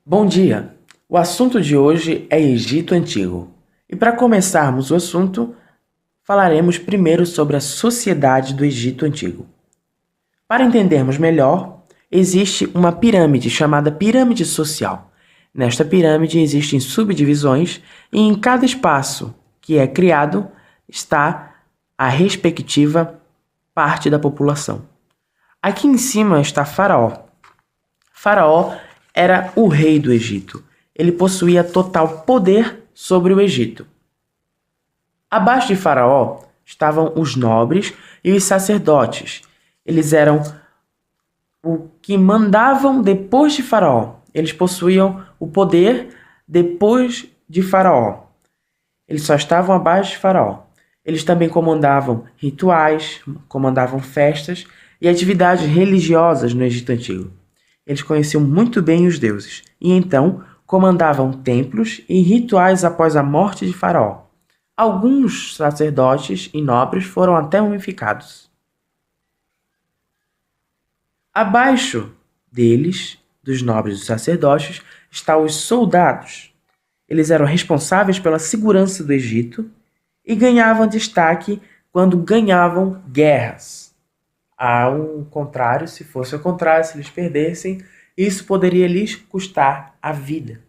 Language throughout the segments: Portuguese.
Bom dia! O assunto de hoje é Egito Antigo. E para começarmos o assunto, falaremos primeiro sobre a sociedade do Egito Antigo. Para entendermos melhor, existe uma pirâmide chamada pirâmide social. Nesta pirâmide existem subdivisões e em cada espaço que é criado está a respectiva parte da população. Aqui em cima está Faraó. Faraó era o rei do Egito. Ele possuía total poder sobre o Egito. Abaixo de Faraó estavam os nobres e os sacerdotes. Eles eram o que mandavam depois de Faraó. Eles possuíam o poder depois de Faraó. Eles só estavam abaixo de Faraó. Eles também comandavam rituais, comandavam festas e atividades religiosas no Egito Antigo. Eles conheciam muito bem os deuses e então comandavam templos e rituais após a morte de Faraó. Alguns sacerdotes e nobres foram até mumificados. Abaixo deles, dos nobres e dos sacerdotes, estão os soldados. Eles eram responsáveis pela segurança do Egito e ganhavam destaque quando ganhavam guerras. Ao contrário, se fosse ao contrário, se eles perdessem, isso poderia lhes custar a vida.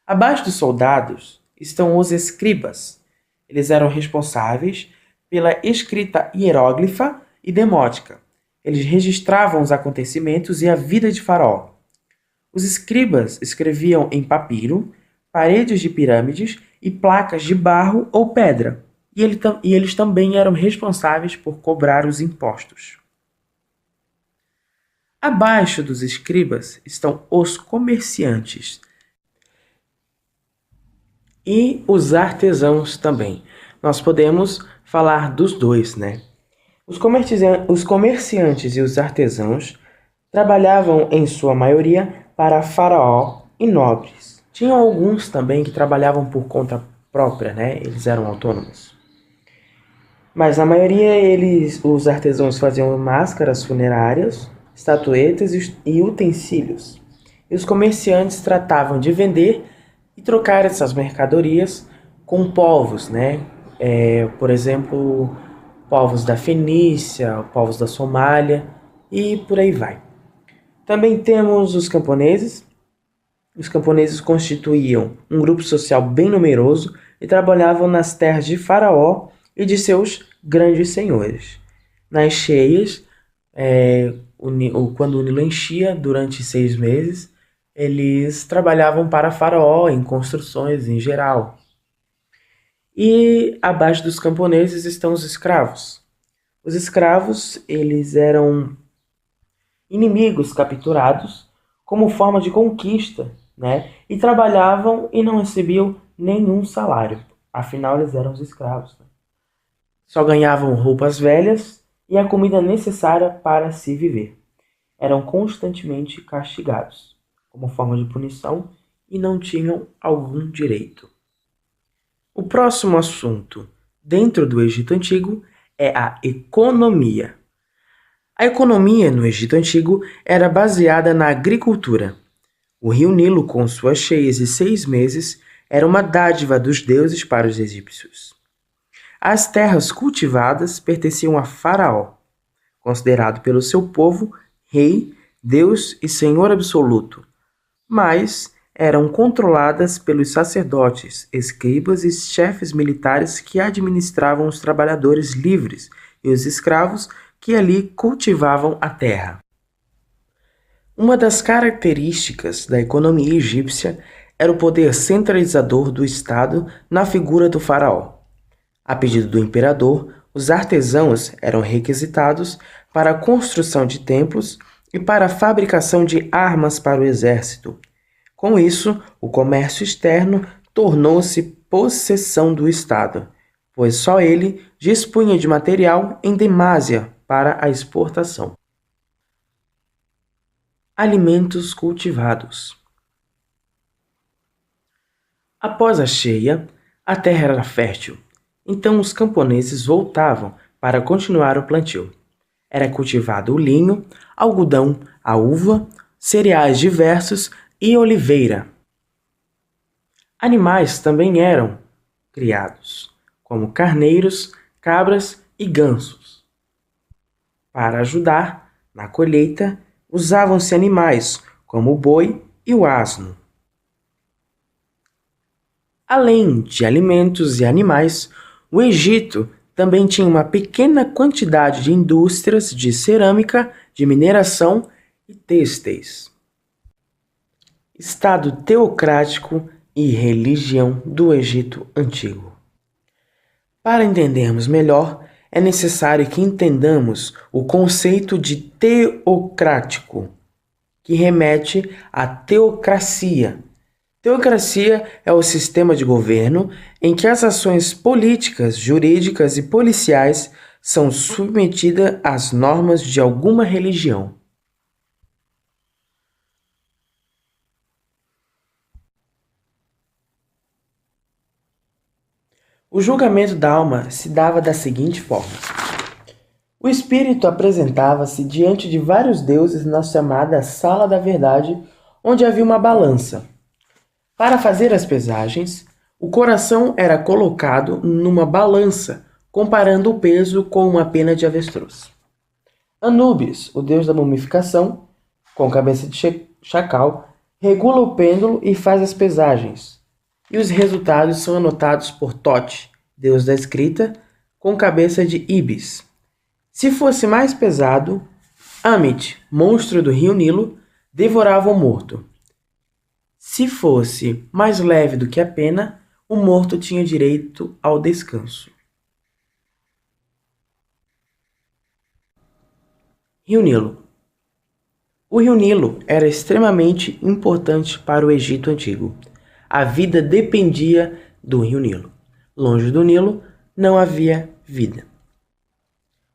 Abaixo dos soldados estão os escribas. Eles eram responsáveis pela escrita hieróglifa e demótica. Eles registravam os acontecimentos e a vida de Faraó. Os escribas escreviam em papiro, paredes de pirâmides e placas de barro ou pedra. E eles também eram responsáveis por cobrar os impostos. Abaixo dos escribas estão os comerciantes e os artesãos também. Nós podemos falar dos dois, né? Os comerciantes e os artesãos trabalhavam, em sua maioria, para Faraó e nobres. Tinham alguns também que trabalhavam por conta própria, né? Eles eram autônomos. Mas na maioria os artesãos faziam máscaras funerárias, estatuetas e utensílios. E os comerciantes tratavam de vender e trocar essas mercadorias com povos, né? Por exemplo, povos da Fenícia, povos da Somália e por aí vai. Também temos os camponeses. Os camponeses constituíam um grupo social bem numeroso e trabalhavam nas terras de Faraó e de seus grandes senhores. Nas cheias, quando o Nilo enchia durante 6 meses, eles trabalhavam para Faraó em construções em geral. E abaixo dos camponeses estão os escravos. Os escravos, eles eram inimigos capturados como forma de conquista, né? E trabalhavam e não recebiam nenhum salário. Afinal, eles eram os escravos, né? Só ganhavam roupas velhas e a comida necessária para se viver. Eram constantemente castigados, como forma de punição, e não tinham algum direito. O próximo assunto, dentro do Egito Antigo, é a economia. A economia no Egito Antigo era baseada na agricultura. O rio Nilo, com suas cheias de 6 meses, era uma dádiva dos deuses para os egípcios. As terras cultivadas pertenciam a Faraó, considerado pelo seu povo rei, Deus e Senhor absoluto, mas eram controladas pelos sacerdotes, escribas e chefes militares que administravam os trabalhadores livres e os escravos que ali cultivavam a terra. Uma das características da economia egípcia era o poder centralizador do Estado na figura do faraó. A pedido do imperador, os artesãos eram requisitados para a construção de templos e para a fabricação de armas para o exército. Com isso, o comércio externo tornou-se possessão do Estado, pois só ele dispunha de material em demasia para a exportação. Alimentos cultivados. Após a cheia, a terra era fértil. Então os camponeses voltavam para continuar o plantio. Era cultivado o linho, algodão, a uva, cereais diversos e oliveira. Animais também eram criados, como carneiros, cabras e gansos. Para ajudar na colheita, usavam-se animais como o boi e o asno. Além de alimentos e animais, o Egito também tinha uma pequena quantidade de indústrias de cerâmica, de mineração e têxteis. Estado teocrático e religião do Egito Antigo. Para entendermos melhor, é necessário que entendamos o conceito de teocrático, que remete à teocracia. Teocracia é o sistema de governo em que as ações políticas, jurídicas e policiais são submetidas às normas de alguma religião. O julgamento da alma se dava da seguinte forma: o espírito apresentava-se diante de vários deuses na chamada Sala da Verdade, onde havia uma balança. Para fazer as pesagens, o coração era colocado numa balança, comparando o peso com uma pena de avestruz. Anubis, o deus da mumificação, com cabeça de chacal, regula o pêndulo e faz as pesagens. E os resultados são anotados por Tote, deus da escrita, com cabeça de Ibis. Se fosse mais pesado, Amit, monstro do rio Nilo, devorava o morto. Se fosse mais leve do que a pena, o morto tinha direito ao descanso. Rio Nilo. O rio Nilo era extremamente importante para o Egito Antigo. A vida dependia do rio Nilo. Longe do Nilo, não havia vida.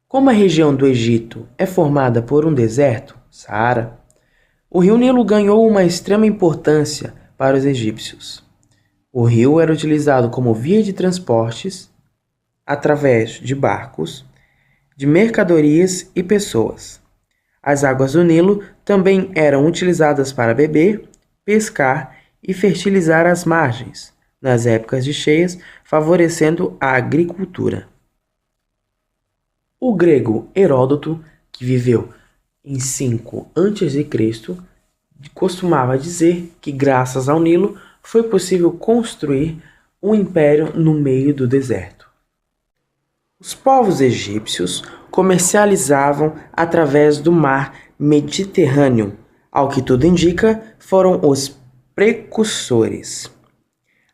Como a região do Egito é formada por um deserto, Saara, o rio Nilo ganhou uma extrema importância para os egípcios. O rio era utilizado como via de transportes através de barcos, de mercadorias e pessoas. As águas do Nilo também eram utilizadas para beber, pescar e fertilizar as margens, nas épocas de cheias, favorecendo a agricultura. O grego Heródoto, que viveu em 5 a.C., costumava dizer que graças ao Nilo foi possível construir um império no meio do deserto. Os povos egípcios comercializavam através do mar Mediterrâneo. Ao que tudo indica, foram os precursores.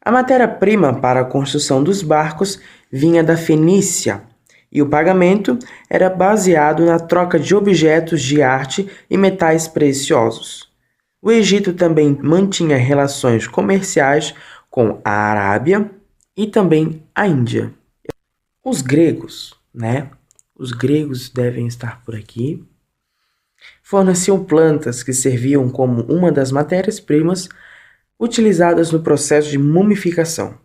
A matéria-prima para a construção dos barcos vinha da Fenícia, e o pagamento era baseado na troca de objetos de arte e metais preciosos. O Egito também mantinha relações comerciais com a Arábia e também a Índia. Os gregos, Os gregos devem estar por aqui. Forneciam plantas que serviam como uma das matérias-primas utilizadas no processo de mumificação.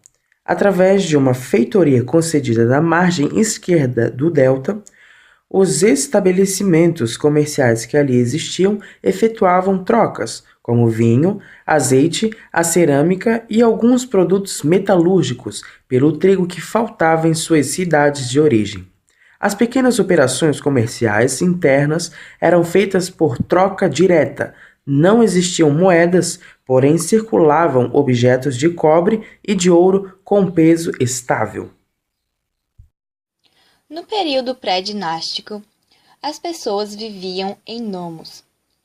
Através de uma feitoria concedida na margem esquerda do delta, os estabelecimentos comerciais que ali existiam efetuavam trocas, como vinho, azeite, a cerâmica e alguns produtos metalúrgicos pelo trigo que faltava em suas cidades de origem. As pequenas operações comerciais internas eram feitas por troca direta. Não existiam moedas, porém circulavam objetos de cobre e de ouro com peso estável. No período pré-dinástico, as pessoas viviam em nomos,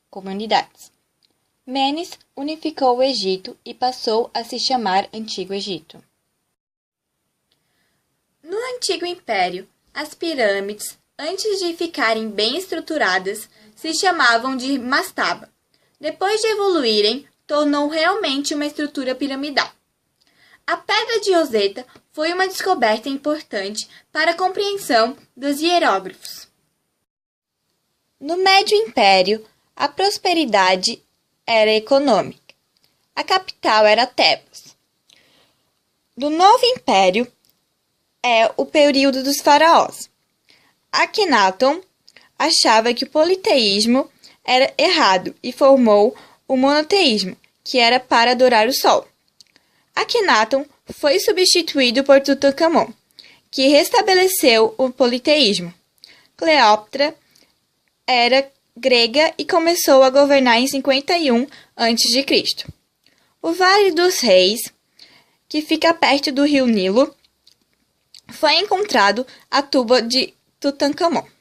comunidades. Menes unificou o Egito e passou a se chamar Antigo Egito. No Antigo Império, as pirâmides, antes de ficarem bem estruturadas, se chamavam de mastaba. Depois de evoluírem, tornou realmente uma estrutura piramidal. A Pedra de Roseta foi uma descoberta importante para a compreensão dos hieróglifos. No Médio Império, a prosperidade era econômica. A capital era Tebas. No Novo Império, é o período dos faraós. Akhenaton achava que o politeísmo era errado e formou o monoteísmo, que era para adorar o sol. Akhenaton foi substituído por Tutankhamon, que restabeleceu o politeísmo. Cleópatra era grega e começou a governar em 51 a.C. O Vale dos Reis, que fica perto do rio Nilo, foi encontrado a tumba de Tutankhamon.